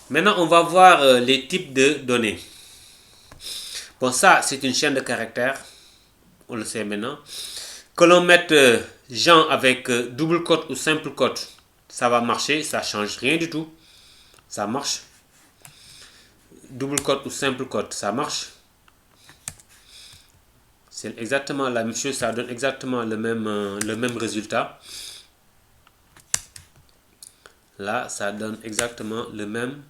Maintenant, on va voir les types de données. Bon, ça, c'est une chaîne de caractères. On le sait maintenant. Que l'on mette Jean avec double quote ou simple quote, ça va marcher. Ça change rien du tout. Ça marche. Double quote ou simple quote, ça marche. C'est exactement la même chose. Ça donne exactement le même résultat. Là, ça donne exactement le même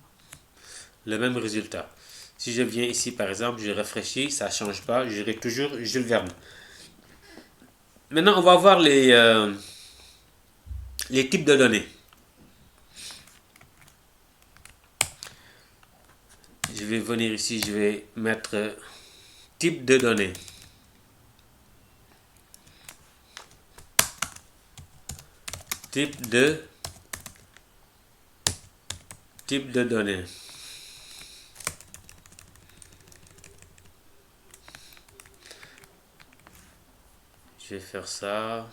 résultat. Si je viens ici, par exemple, je rafraîchis, ça ne change pas, j'aurai toujours Jules Verne. Maintenant, on va voir les types de données. Je vais venir ici, je vais mettre type de données. Type de données. Je vais faire ça.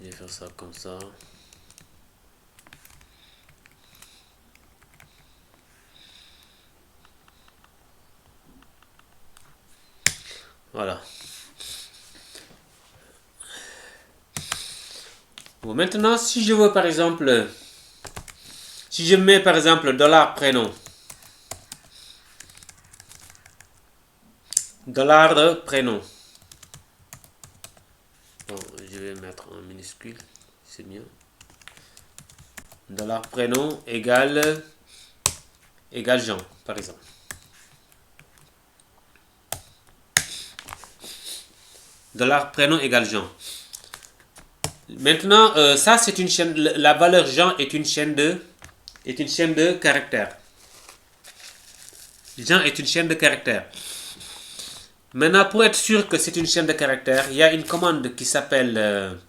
Je vais faire ça comme ça. Voilà. Bon, maintenant, si je veux par exemple, si je mets par exemple dollar prénom, dollar prénom. Bon, je vais mettre en minuscule, c'est mieux. Dollar prénom égale Jean, par exemple. Dollar prénom égale Jean. Maintenant, ça c'est une chaîne. La valeur Jean est une chaîne de caractères. Jean est une chaîne de caractères. Maintenant, pour être sûr que c'est une chaîne de caractères, il y a une commande qui s'appelle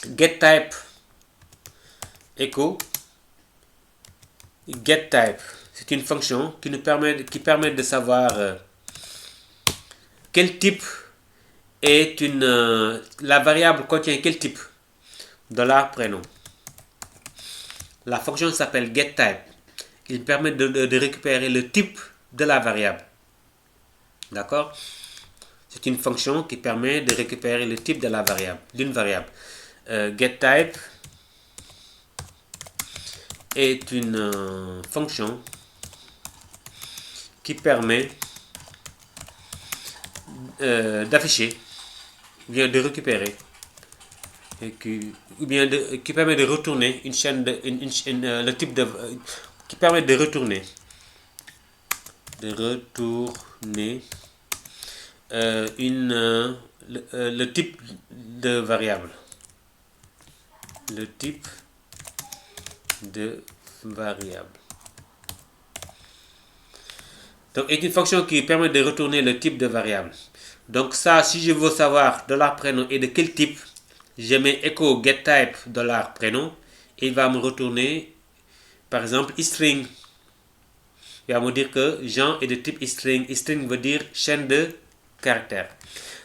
getType echo. getType, c'est une fonction qui permet de savoir quel type est la variable contient quel type dollar prénom. La fonction s'appelle getType. Il permet de récupérer le type de la variable. D'accord? C'est une fonction qui permet de récupérer le type de la variable, d'une variable. getType est une fonction qui permet d'afficher, ou bien de récupérer, qui permet de retourner une chaîne le type de qui permet de retourner le type de variable. Le type de variable. Donc, est une fonction qui permet de retourner le type de variable. Donc ça, si je veux savoir dollar prénom et de quel type, je mets echo getType dollar prénom et il va me retourner, par exemple, string. Il va me dire que Jean est de type string. String veut dire chaîne de caractères.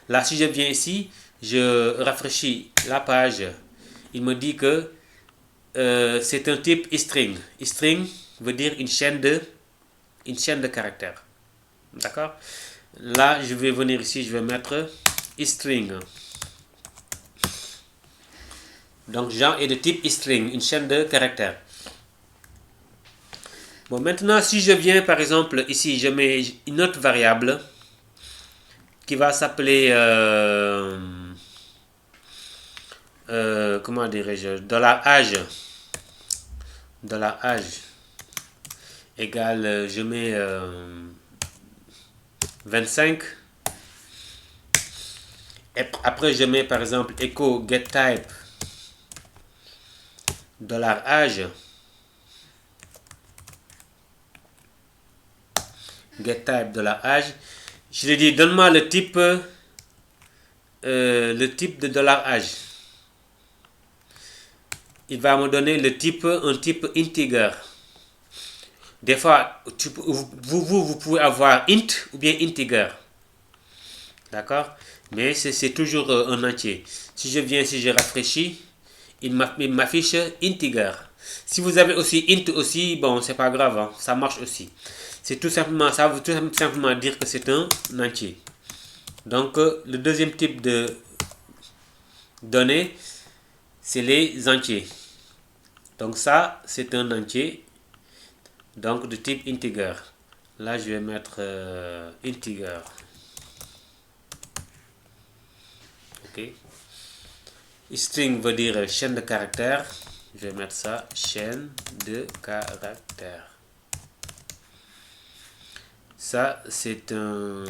Là, si je viens ici, je rafraîchis la page, il me dit que c'est un type string. String veut dire une chaîne de caractères. D'accord? Là, je vais venir ici, je vais mettre string. Donc, Jean est de type string, une chaîne de caractères. Bon, maintenant, si je viens, par exemple, ici, je mets une autre variable qui va s'appeler, comment dirais-je, $âge. $âge égale, je mets 25. Et après, je mets, par exemple, echo getType $âge. getType $âge. Je lui dis, donne-moi le type de $âge. Il va me donner un type integer. Des fois, vous pouvez avoir int ou bien integer. D'accord? Mais c'est toujours un entier. Si je viens, si je rafraîchis, il m'affiche integer. Si vous avez aussi int aussi, bon, c'est pas grave, hein, ça marche aussi. C'est tout simplement, ça veut tout simplement dire que c'est un entier. Donc, le deuxième type de données, c'est les entiers. Donc ça, c'est un entier, donc de type integer. Là, je vais mettre integer. Ok. String veut dire chaîne de caractères. Je vais mettre ça, chaîne de caractères. Ça, c'est un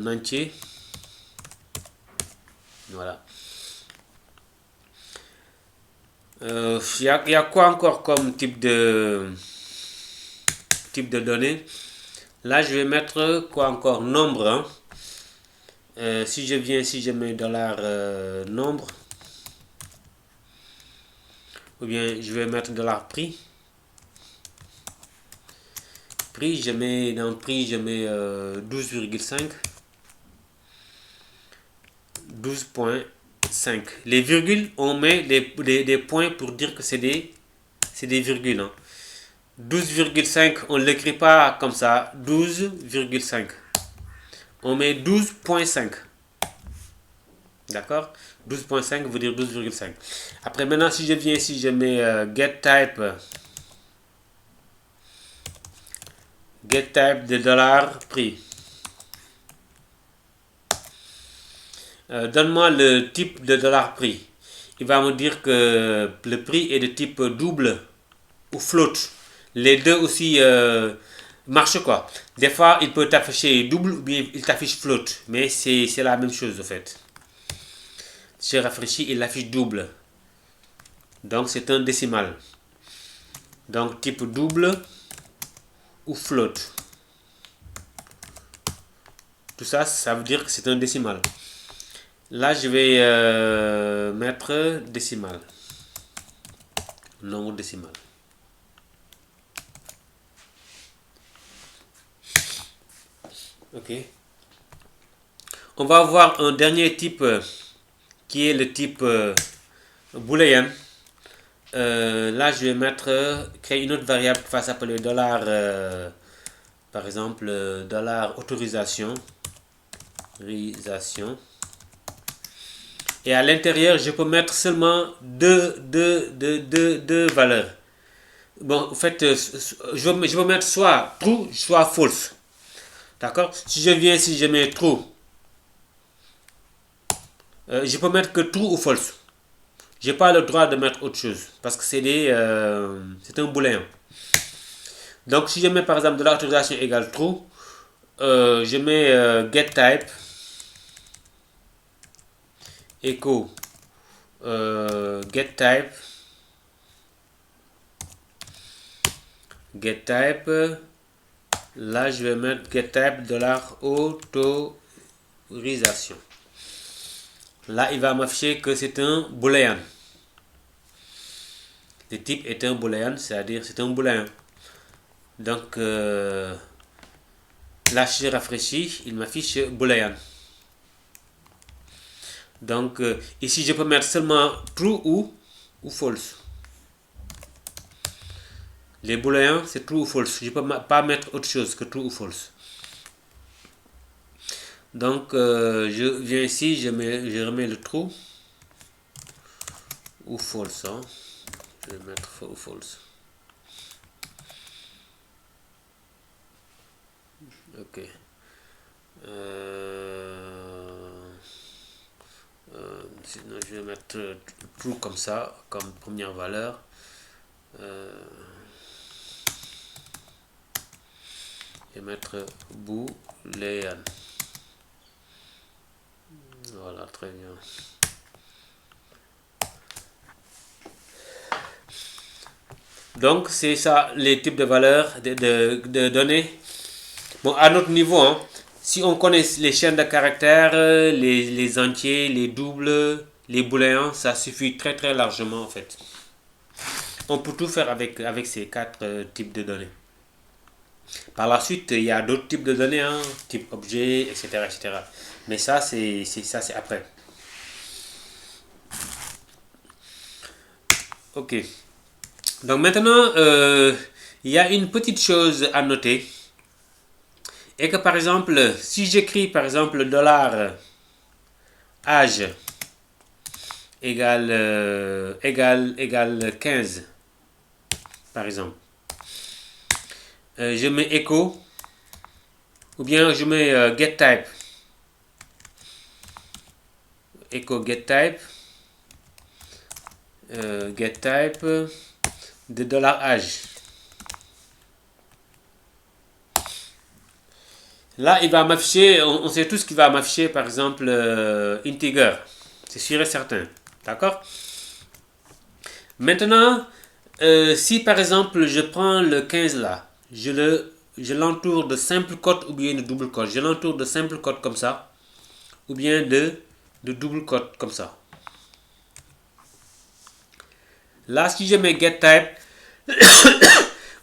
entier. Voilà. Il y a quoi encore comme type de données? Là, je vais mettre quoi encore? Nombre. Hein. Si je mets dollar nombre, ou bien je vais mettre dollar prix. Prix, je mets dans prix, je mets 12,5. 12,5. Les virgules, on met des points pour dire que c'est des virgules. Hein. 12,5, on ne l'écrit pas comme ça. 12,5. On met 12,5. D'accord? 12,5 veut dire 12,5. Après, maintenant, si je viens ici, je mets get type de dollar prix. Donne-moi le type de dollar prix. Il va me dire que le prix est de type double ou float. Les deux aussi marchent quoi. Des fois, il peut t'afficher double ou bien il t'affiche float. Mais c'est la même chose en fait. Si je rafraîchis, il affiche double. Donc c'est un décimal. Donc type double ou float. Tout ça, ça veut dire que c'est un décimal. Là, je vais mettre décimal. Nombre décimal. Ok. On va voir un dernier type qui est le type booléen. Là, je vais créer une autre variable qui va s'appeler dollar, par exemple, dollar autorisation. Et à l'intérieur, je peux mettre seulement deux valeurs. Bon, en fait, je vais mettre soit true, soit false. D'accord? Si je viens ici, je mets true. Je peux mettre que true ou false. Je n'ai pas le droit de mettre autre chose. Parce que c'est un booléen. Donc, si je mets par exemple de l'autorisation égale true, je mets get type echo get type. Là, je vais mettre get type de l'autorisation. Là, il va m'afficher que c'est un booléen. Le type est un booléen, c'est-à-dire c'est un booléen. Donc, là, si je rafraîchis, il m'affiche booléen. Donc, ici, je peux mettre seulement true ou false. Les booléens, c'est true ou false. Je ne peux pas mettre autre chose que true ou false. Donc, je viens ici, je remets le true ou false. Hein. Je vais mettre faux ou false. Ok. Sinon, je vais mettre true comme ça, comme première valeur. Je vais mettre boolean. Voilà, très bien. Donc, c'est ça les types de valeurs de données. Bon, à notre niveau, hein, si on connaît les chaînes de caractères, les entiers, les doubles, les booléens, ça suffit très très largement en fait. On peut tout faire avec ces quatre types de données. Par la suite, il y a d'autres types de données, hein, type objet, etc., etc. Mais ça, c'est après. Ok. Donc maintenant, il y a une petite chose à noter. Et que par exemple, si j'écris par exemple $âge égale 15, par exemple, je mets echo, ou bien je mets getType, echo getType, getType de $âge. Là, il va m'afficher, on sait tous qu'il va m'afficher par exemple integer. C'est sûr et certain. D'accord? Maintenant, si par exemple je prends le 15 là, je l'entoure de simple cote ou bien de double cote. Je l'entoure de simple cote comme ça, ou bien de double cote comme ça. Là, si je mets getType,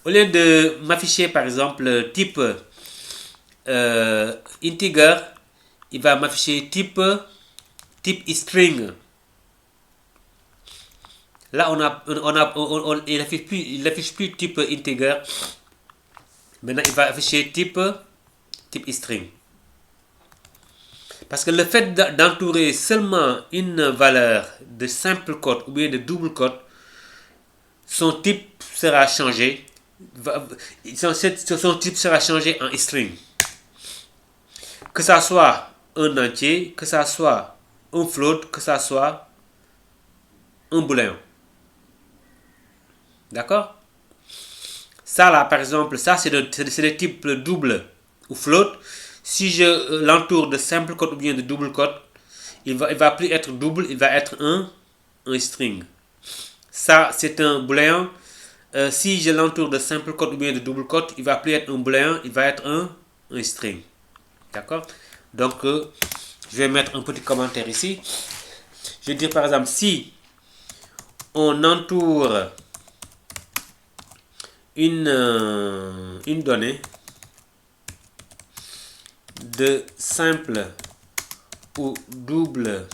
au lieu de m'afficher par exemple type integer, il va m'afficher type string. Là, il n'affiche plus type integer. Maintenant, il va afficher type string. Parce que le fait d'entourer seulement une valeur de simple cote ou bien de double cote, son type sera changé. Son type sera changé en string. Que ça soit un entier, que ça soit un float, que ça soit un booléen. D'accord? Ça là, par exemple, ça c'est le type double ou float. Si je l'entoure de simple cote ou bien de double cote, il va plus être double, il va être un string. Ça c'est un booléen. Si je l'entoure de simple cote ou bien de double cote, il va plus être un booléen, il va être un string. D'accord? Donc, je vais mettre un petit commentaire ici. Je vais dire par exemple, si on entoure une donnée de simple ou double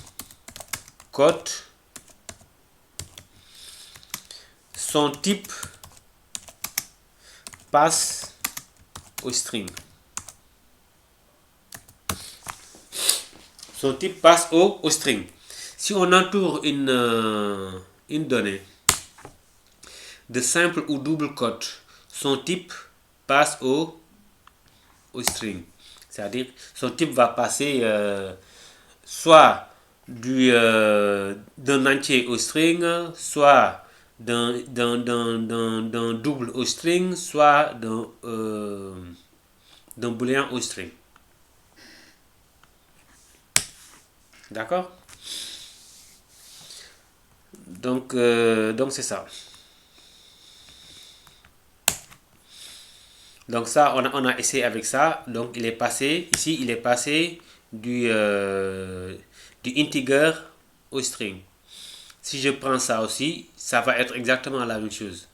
cote, son type passe au string. Son type passe au string. Si on entoure une donnée de simple ou double cote, son type passe au string. C'est-à-dire, son type va passer soit d'un entier au string, soit d'un double au string, soit d'un booléen au string. D'accord? Donc c'est ça. Donc ça, on a essayé avec ça. Donc il est passé, ici il est passé du integer au string. Si je prends ça aussi, ça va être exactement la même chose.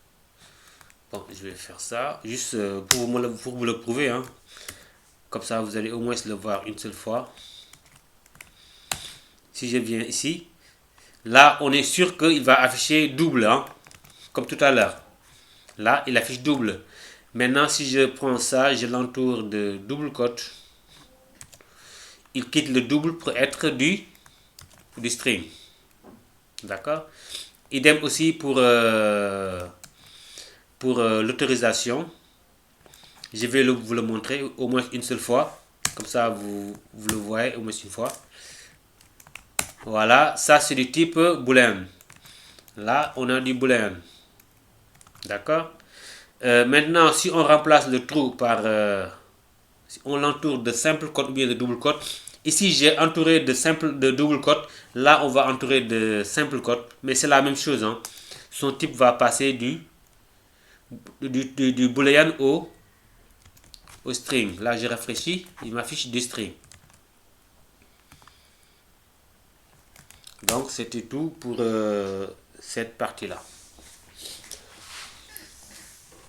Bon, je vais faire ça, juste pour vous le prouver. Hein. Comme ça, vous allez au moins le voir une seule fois. Si je viens ici, là, on est sûr qu'il va afficher double, hein, comme tout à l'heure. Là, il affiche double. Maintenant, si je prends ça, je l'entoure de double cote, il quitte le double pour être du string. D'accord? Idem aussi pour l'autorisation. Je vais vous le montrer au moins une seule fois. Comme ça, vous le voyez au moins une fois. Voilà, ça c'est du type boolean. Là, on a du boolean. D'accord? Maintenant, si on remplace le true par... si on l'entoure de simple cote ou bien de double cote. Ici, j'ai entouré de double cote. Là, on va entourer de simple cote. Mais c'est la même chose. Hein. Son type va passer du boolean au string. Là, je rafraîchis. Il m'affiche du string. Donc, c'était tout pour cette partie-là.